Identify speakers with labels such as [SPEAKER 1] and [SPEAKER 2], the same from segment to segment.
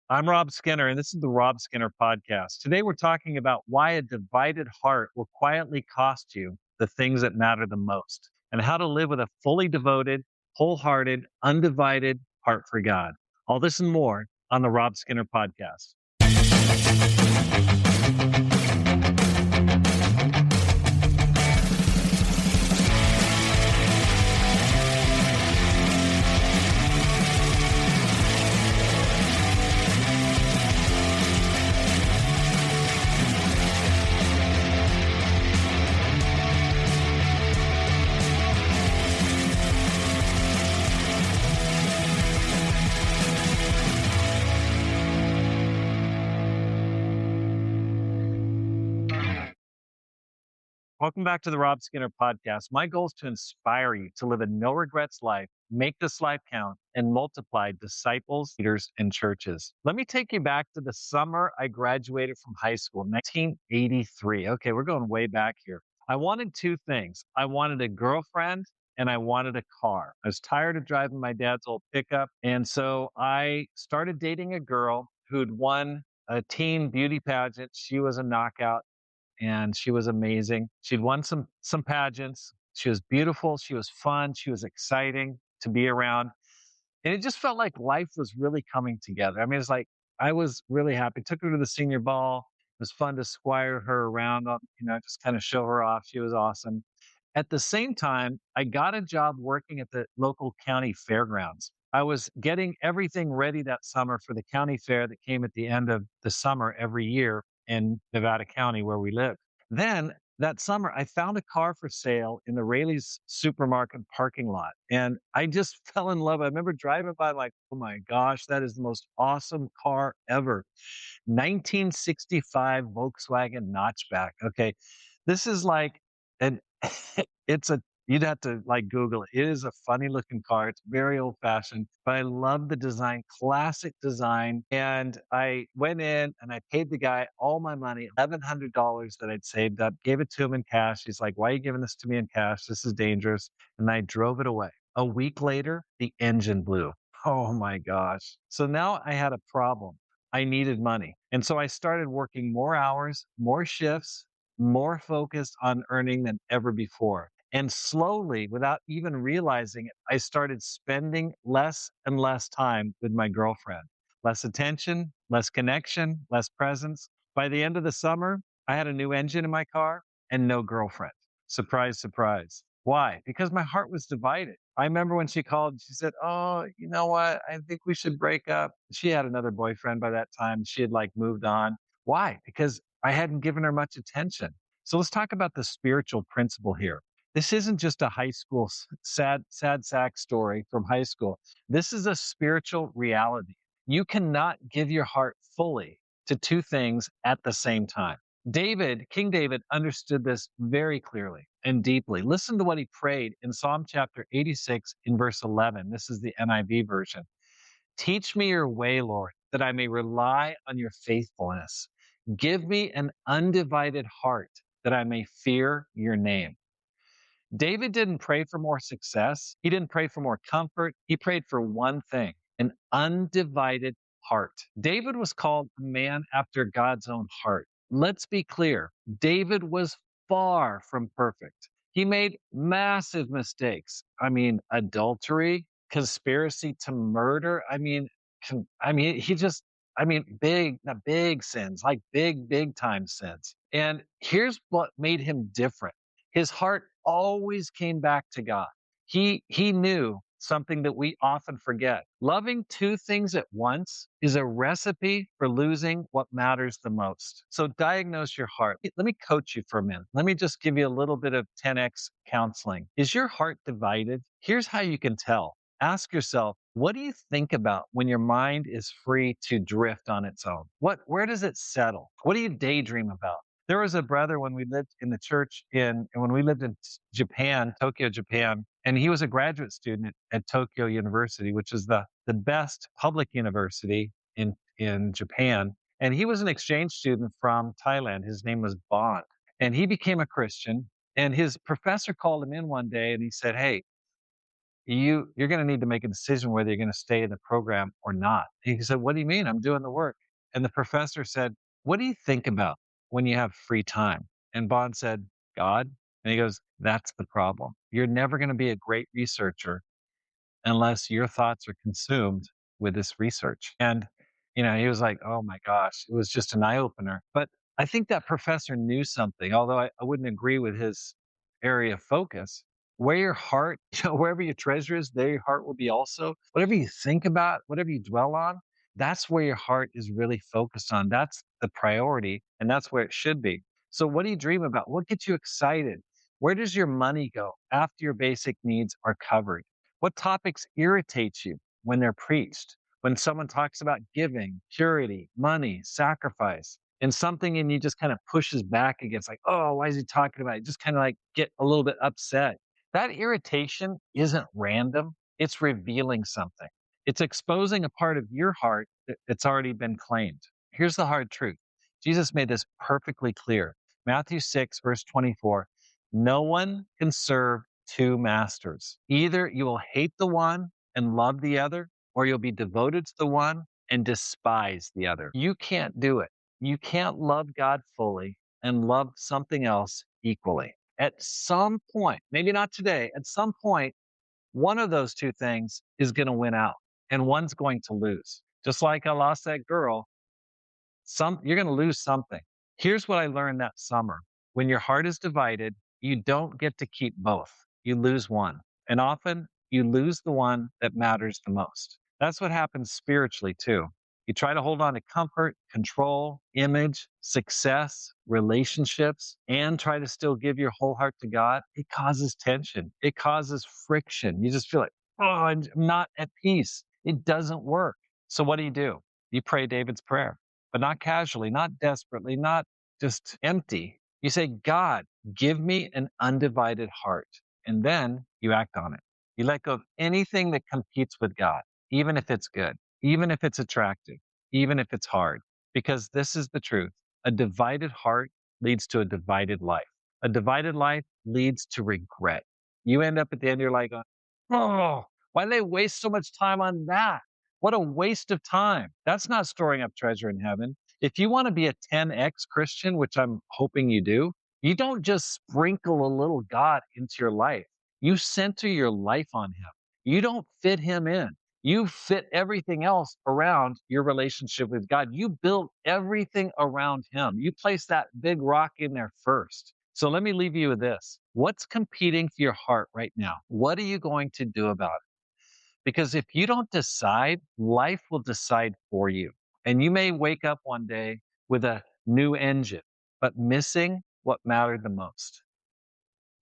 [SPEAKER 1] I'm Rob Skinner, and this is the Rob Skinner Podcast. Today, we're talking about why a divided heart will quietly cost you the things that matter the most, and how to live with a fully devoted, wholehearted, undivided heart for God. All this and more on the Rob Skinner Podcast. Welcome back to the Rob Skinner Podcast. My goal is to inspire you to live a no regrets life, make this life count, and multiply disciples, leaders, and churches. Let me take you back to the summer I graduated from high school, 1983. Okay, we're going way back here. I wanted two things. I wanted a girlfriend and I wanted a car. I was tired of driving my dad's old pickup. And so I started dating a girl who'd won a teen beauty pageant. She was a knockout and she was amazing. She'd won some pageants. She was beautiful. She was fun. She was exciting to be around. And it just felt like life was really coming together. I mean, it's like I was really happy. Took her to the senior ball. It was fun to squire her around, just kind of show her off. She was awesome. At the same time, I got a job working at the local county fairgrounds. I was getting everything ready that summer for the county fair that came at the end of the summer every year in Nevada County where we live. Then that summer, I found a car for sale in the Rayleigh's supermarket parking lot. And I just fell in love. I remember driving by like, oh my gosh, that is the most awesome car ever. 1965 Volkswagen Notchback. Okay. This is like an it's a you'd have to like Google it. It is a funny looking car. It's very old fashioned, but I love the design, classic design. And I went in and I paid the guy all my money, $1,100 that I'd saved up, gave it to him in cash. He's like, "Why are you giving this to me in cash? This is dangerous." And I drove it away. A week later, the engine blew. Oh my gosh. So now I had a problem. I needed money. And so I started working more hours, more shifts, more focused on earning than ever before. And slowly, without even realizing it, I started spending less and less time with my girlfriend. Less attention, less connection, less presence. By the end of the summer, I had a new engine in my car and no girlfriend. Surprise, surprise. Why? Because my heart was divided. I remember when she called, she said, "Oh, you know what? I think we should break up." She had another boyfriend by that time. She had like moved on. Why? Because I hadn't given her much attention. So let's talk about the spiritual principle here. This isn't just a high school sad sack story from high school. This is a spiritual reality. You cannot give your heart fully to two things at the same time. King David understood this very clearly and deeply. Listen to what he prayed in Psalm chapter 86 in verse 11. This is the NIV version. "Teach me your way, Lord, that I may rely on your faithfulness. Give me an undivided heart that I may fear your name." David didn't pray for more success. He didn't pray for more comfort. He prayed for one thing, an undivided heart. David was called a man after God's own heart. Let's be clear. David was far from perfect. He made massive mistakes. I mean, adultery, conspiracy to murder. He just, big, not big sins, like big time sins. And here's what made him different. His heart always came back to God. He knew something that we often forget. Loving two things at once is a recipe for losing what matters the most. So diagnose your heart. Let me coach you for a minute. Let me just give you a little bit of 10x counseling. Is your heart divided? Here's how you can tell. Ask yourself, what do you think about when your mind is free to drift on its own? Where does it settle? What do you daydream about? There was a brother when we lived in the church when we lived in Japan, Tokyo, Japan, and he was a graduate student at Tokyo University, which is the best public university in Japan. And he was an exchange student from Thailand. His name was Bond. And he became a Christian. And his professor called him in one day and he said, "Hey, you're going to need to make a decision whether you're going to stay in the program or not. He said, what do you mean? I'm doing the work. And the professor said, what do you think about when you have free time? And Bond said, God. And he goes, that's the problem. You're never going to be a great researcher unless your thoughts are consumed with this research. And, he was like, oh my gosh, it was just an eye opener. But I think that professor knew something, although I wouldn't agree with his area of focus. Where your heart, wherever your treasure is, there your heart will be also. Whatever you think about, whatever you dwell on, that's where your heart is really focused on. That's the priority, and that's where it should be. So, what do you dream about? What gets you excited? Where does your money go after your basic needs are covered? What topics irritate you when they're preached? When someone talks about giving, purity, money, sacrifice, and something in you just kind of pushes back against, like, oh, why is he talking about it? Just kind of like get a little bit upset. That irritation isn't random, it's revealing something. It's exposing a part of your heart that's already been claimed. Here's the hard truth. Jesus made this perfectly clear. Matthew 6, verse 24. No one can serve two masters. Either you will hate the one and love the other, or you'll be devoted to the one and despise the other. You can't do it. You can't love God fully and love something else equally. At some point, maybe not today, at some point, one of those two things is going to win out and one's going to lose. Just like I lost that girl, you're going to lose something. Here's what I learned that summer. When your heart is divided, you don't get to keep both. You lose one. And often you lose the one that matters the most. That's what happens spiritually too. You try to hold on to comfort, control, image, success, relationships, and try to still give your whole heart to God. It causes tension. It causes friction. You just feel like, oh, I'm not at peace. It doesn't work. So what do? You pray David's prayer, but not casually, not desperately, not just empty. You say, God, give me an undivided heart. And then you act on it. You let go of anything that competes with God, even if it's good, even if it's attractive, even if it's hard. Because this is the truth. A divided heart leads to a divided life. A divided life leads to regret. You end up at the end of your life going, oh, why did they waste so much time on that? What a waste of time. That's not storing up treasure in heaven. If you want to be a 10x Christian, which I'm hoping you do, you don't just sprinkle a little God into your life. You center your life on Him. You don't fit Him in. You fit everything else around your relationship with God. You build everything around Him. You place that big rock in there first. So let me leave you with this. What's competing for your heart right now? What are you going to do about it? Because if you don't decide, life will decide for you. And you may wake up one day with a new engine, but missing what mattered the most.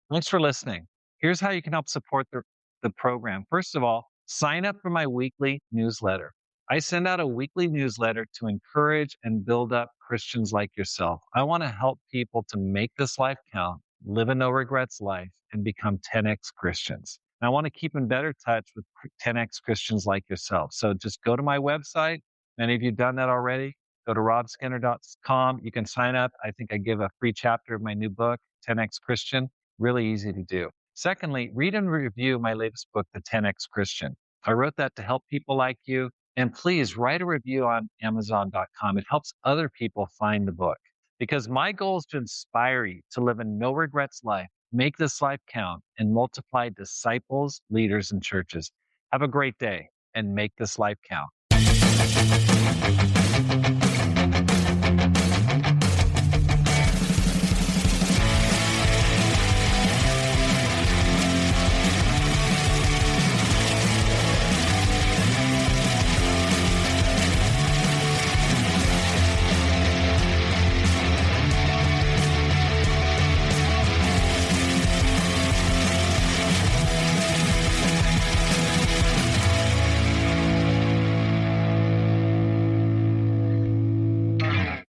[SPEAKER 1] Thanks for listening. Here's how you can help support the program. First of all, sign up for my weekly newsletter. I send out a weekly newsletter to encourage and build up Christians like yourself. I want to help people to make this life count, live a no regrets life, and become 10x Christians. And I want to keep in better touch with 10x Christians like yourself. So just go to my website. Many of you have done that already. Go to robskinner.com. You can sign up. I think I give a free chapter of my new book, 10x Christian. Really easy to do. Secondly, read and review my latest book, The 10x Christian. I wrote that to help people like you. And please write a review on Amazon.com. It helps other people find the book. Because my goal is to inspire you to live a no regrets life, make this life count, and multiply disciples, leaders, and churches. Have a great day and make this life count.